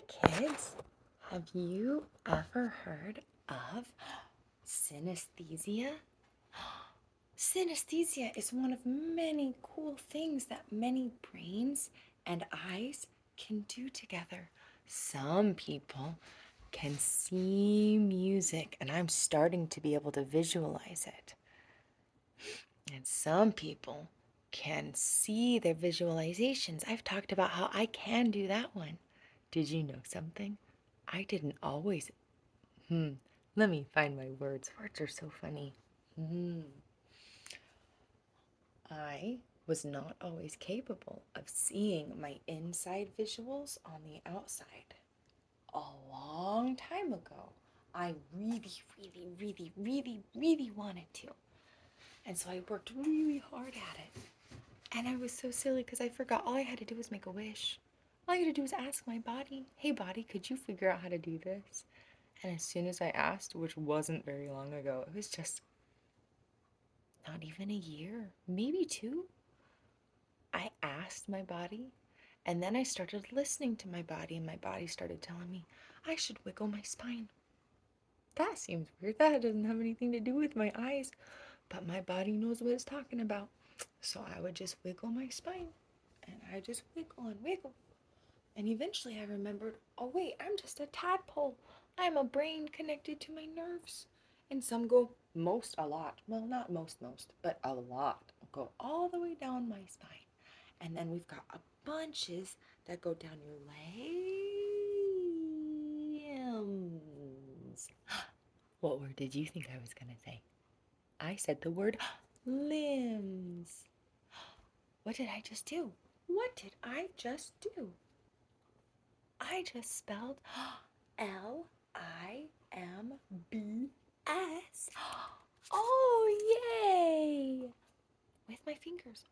Kids, have you ever heard of synesthesia? Synesthesia is one of many cool things that many brains and eyes can do together. Some people can see music, and I'm starting to be able to visualize it. And some people can see their visualizations. I've talked about how I can do that one. Did you know something? I didn't always. Let me find my words. Words are so funny. I was not always capable of seeing my inside visuals on the outside. A long time ago, I really wanted to. And so I worked really hard at it. And I was so silly because I forgot all I had to do was make a wish. All I had to do was ask my body, hey, body, could you figure out how to do this? And as soon as I asked, which wasn't very long ago, it was just not even a year, maybe two, I asked my body. And then I started listening to my body, and my body started telling me I should wiggle my spine. That seems weird. That doesn't have anything to do with my eyes, but my body knows what it's talking about. So I would just wiggle my spine, and I just wiggle and wiggle. And eventually I remembered, oh wait, I'm just a tadpole. I'm a brain connected to my nerves. And some go a lot. Well, not most, but a lot. Go all the way down my spine. And then we've got a bunches that go down your limbs. What word did you think I was going to say? I said the word limbs. What did I just do? What did I just do? I just spelled Limbs. Oh, yay! With my fingers.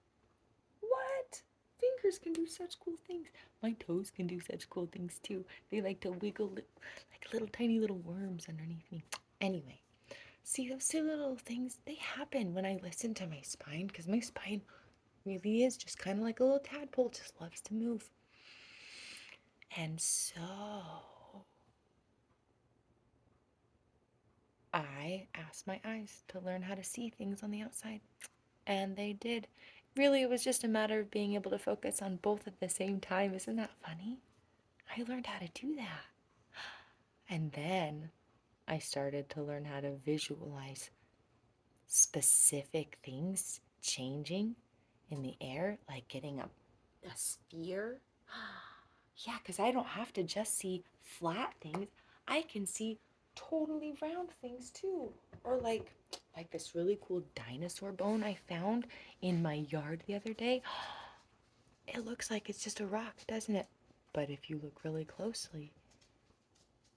What? Fingers can do such cool things. My toes can do such cool things too. They like to wiggle like little tiny little worms underneath me. Anyway, see those silly little things? They happen when I listen to my spine because my spine really is just kind of like a little tadpole, just loves to move. And so I asked my eyes to learn how to see things on the outside, and they did. Really, it was just a matter of being able to focus on both at the same time. Isn't that funny? I learned how to do that. And then I started to learn how to visualize specific things changing in the air, like getting a sphere. Yeah, because I don't have to just see flat things. I can see totally round things too. Or like this really cool dinosaur bone I found in my yard the other day. It looks like it's just a rock, doesn't it? But if you look really closely,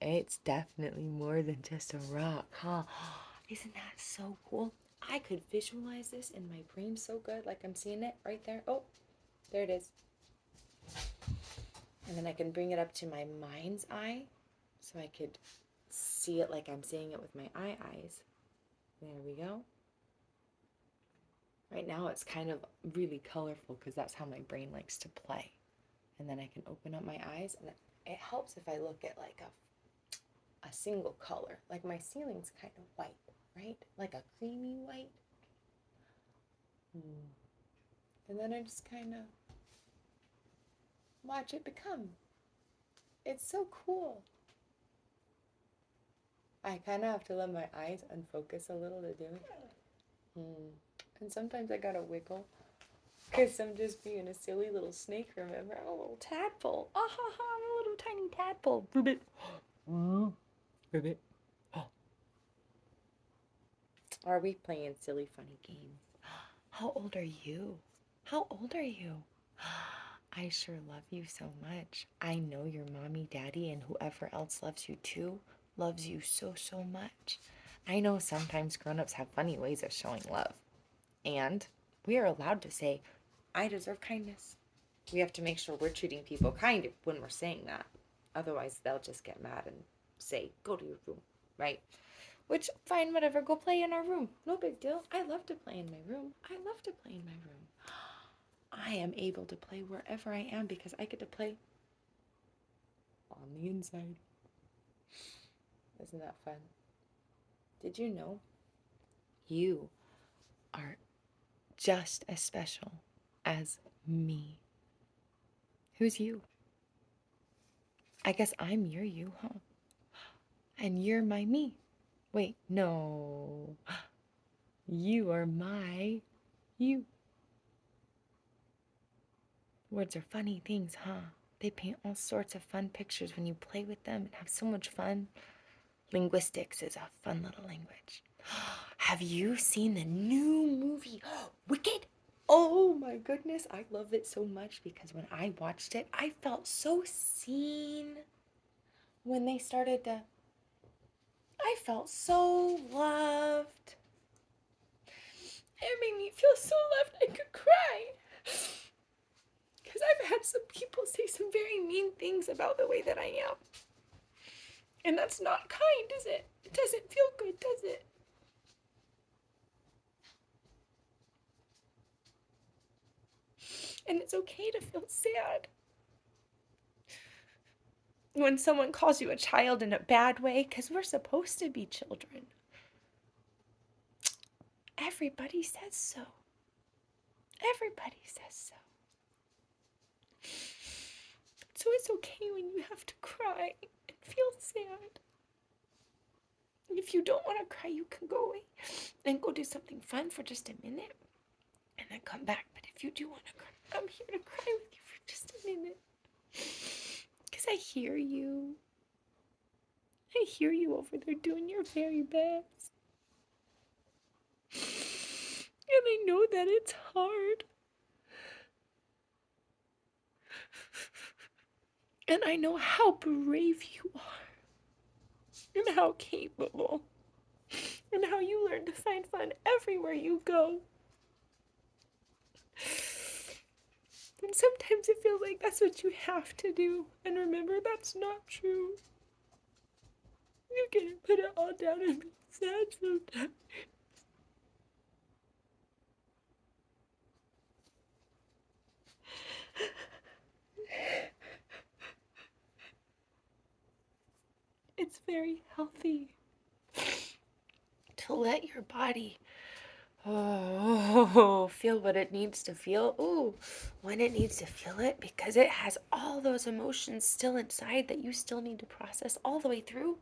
it's definitely more than just a rock, huh? Isn't that so cool? I could visualize this in my brain so good, like I'm seeing it right there. Oh, there it is. And then I can bring it up to my mind's eye so I could see it like I'm seeing it with my eyes. There we go. Right now it's kind of really colorful because that's how my brain likes to play. And then I can open up my eyes, and it helps if I look at like a single color. Like my ceiling's kind of white, right? Like a creamy white. And then I just kind of watch it become. It's so cool. I kind of have to let my eyes unfocus a little to do it. And sometimes I gotta wiggle because I'm just being a silly little snake, remember? I'm a little tadpole. Ah ha ha, I'm a little tiny tadpole. Ribbit. Ribbit. Oh. Are we playing silly, funny games? How old are you? How old are you? I sure love you so much. I know your mommy, daddy, and whoever else loves you too, loves you so, so much. I know sometimes grown-ups have funny ways of showing love. And we are allowed to say, I deserve kindness. We have to make sure we're treating people kind when we're saying that. Otherwise, they'll just get mad and say, go to your room, right? Which, fine, whatever, go play in our room. No big deal. I love to play in my room. I love to play in my room. I am able to play wherever I am because I get to play all on the inside. Isn't that fun? Did you know you are just as special as me? Who's you? I guess I'm your you, huh? And you're my me. Wait, no. You are my you. Words are funny things, huh? They paint all sorts of fun pictures when you play with them and have so much fun. Linguistics is a fun little language. Have you seen the new movie, Wicked? Oh my goodness, I love it so much because when I watched it, I felt so seen. When they started to, I felt so loved. It made me feel so loved I could cry. Because I've had some people say some very mean things about the way that I am. And that's not kind, is it? It doesn't feel good, does it? And it's okay to feel sad when someone calls you a child in a bad way, because we're supposed to be children. Everybody says so. Everybody says so. So it's okay when you have to cry and feel sad. And if you don't want to cry, you can go away and go do something fun for just a minute and then come back. But if you do want to cry, I'm here to cry with you for just a minute. Because I hear you. I hear you over there doing your very best. And I know that it's hard. And I know how brave you are. And how capable. And how you learn to find fun everywhere you go. And sometimes it feels like that's what you have to do. And remember, that's not true. You can't put it all down and be sad sometimes. It's very healthy to let your body feel what it needs to feel. When it needs to feel it, because it has all those emotions still inside that you still need to process all the way through.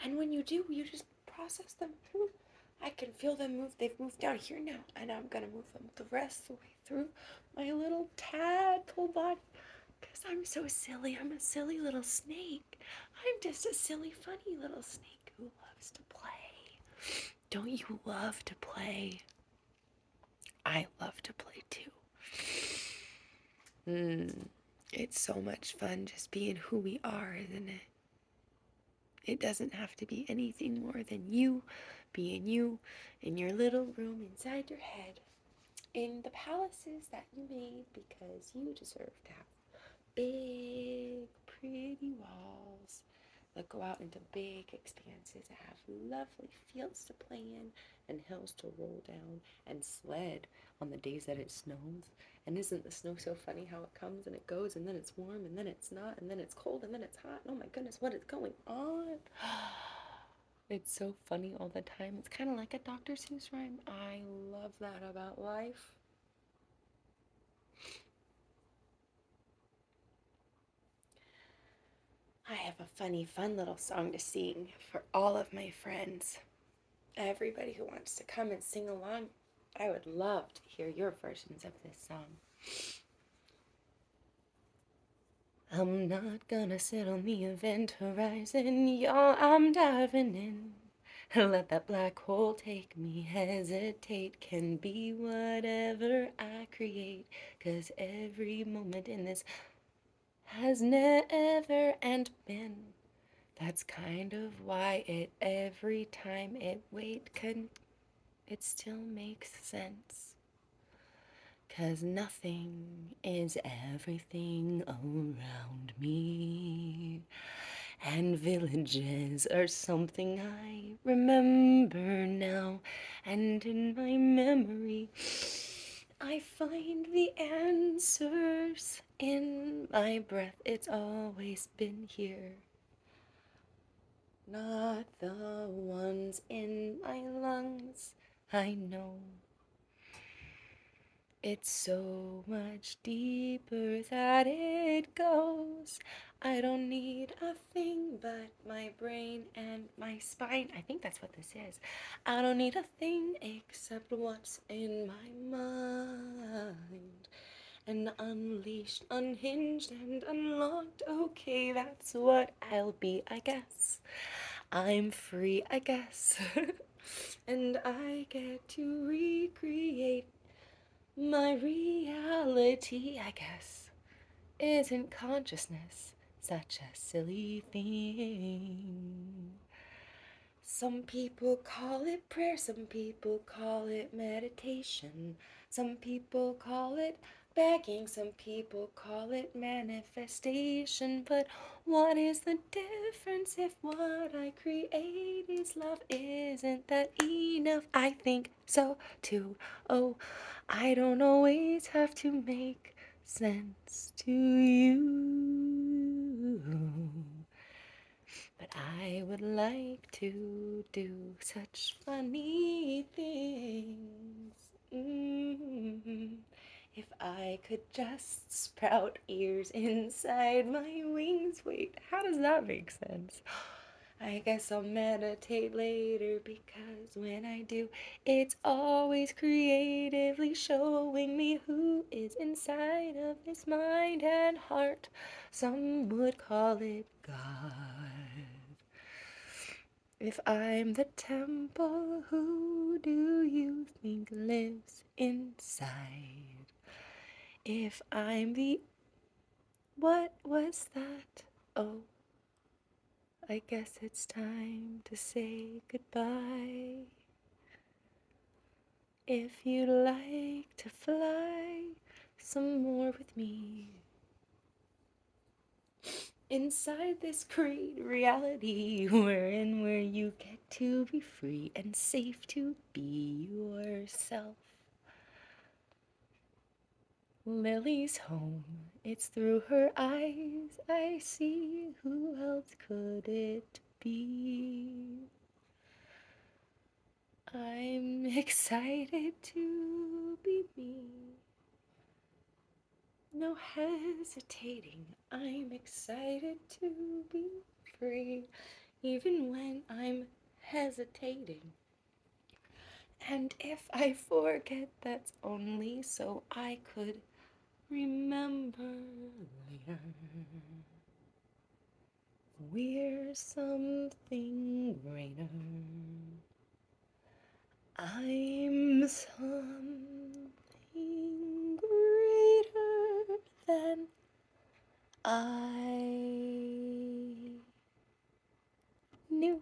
And when you do, you just process them through. I can feel them move. They've moved down here now, and I'm gonna move them the rest of the way through my little tadpole body. Because I'm so silly. I'm a silly little snake. I'm just a silly, funny little snake who loves to play. Don't you love to play? I love to play too. It's so much fun just being who we are, isn't it? It doesn't have to be anything more than you being you in your little room inside your head, in the palaces that you made because you deserve to have big, pretty walls that go out into big expanses that have lovely fields to play in and hills to roll down and sled on the days that it snows. And isn't the snow so funny how it comes and it goes and then it's warm and then it's not and then it's cold and then it's hot? Oh my goodness, what is going on? It's so funny all the time. It's kind of like a Dr. Seuss rhyme. I love that about life. I have a funny, fun little song to sing for all of my friends. Everybody who wants to come and sing along, I would love to hear your versions of this song. I'm not gonna sit on the event horizon, y'all, I'm diving in. Let that black hole take me, hesitate, can be whatever I create. 'Cause every moment in this has never and been. That's kind of why every time it it still makes sense. 'Cause nothing is everything around me. And villages are something I remember now. And in my memory, I find the answers in my breath. It's always been here. Not the ones in my lungs. I know it's so much deeper that it goes. I don't need a thing but my brain and my spine. I think that's what this is. I don't need a thing except what's in my mind. And unleashed, unhinged, and unlocked. Okay, that's what I'll be, I guess. I'm free, I guess. And I get to recreate my reality, I guess. Isn't consciousness such a silly thing? Some people call it prayer, some people call it meditation, some people call it begging, some people call it manifestation. But what is the difference if what I create is love? Isn't that enough? I think so too. Oh, I don't always have to make sense to you. But I would like to do such funny things. If I could just sprout ears inside my wings. Wait, how does that make sense? I guess I'll meditate later because when I do, it's always creatively showing me who is inside of this mind and heart. Some would call it God. If I'm the temple, who do you think lives inside? If I'm the... What was that? Oh, I guess it's time to say goodbye. If you'd like to fly some more with me inside this great reality where you get to be free and safe to be yourself. Lily's home, it's through her eyes I see. Who else could it be? I'm excited to be me. No hesitating, I'm excited to be free, even when I'm hesitating. And if I forget, that's only so I could remember later. We're something greater. I'm something greater than I knew.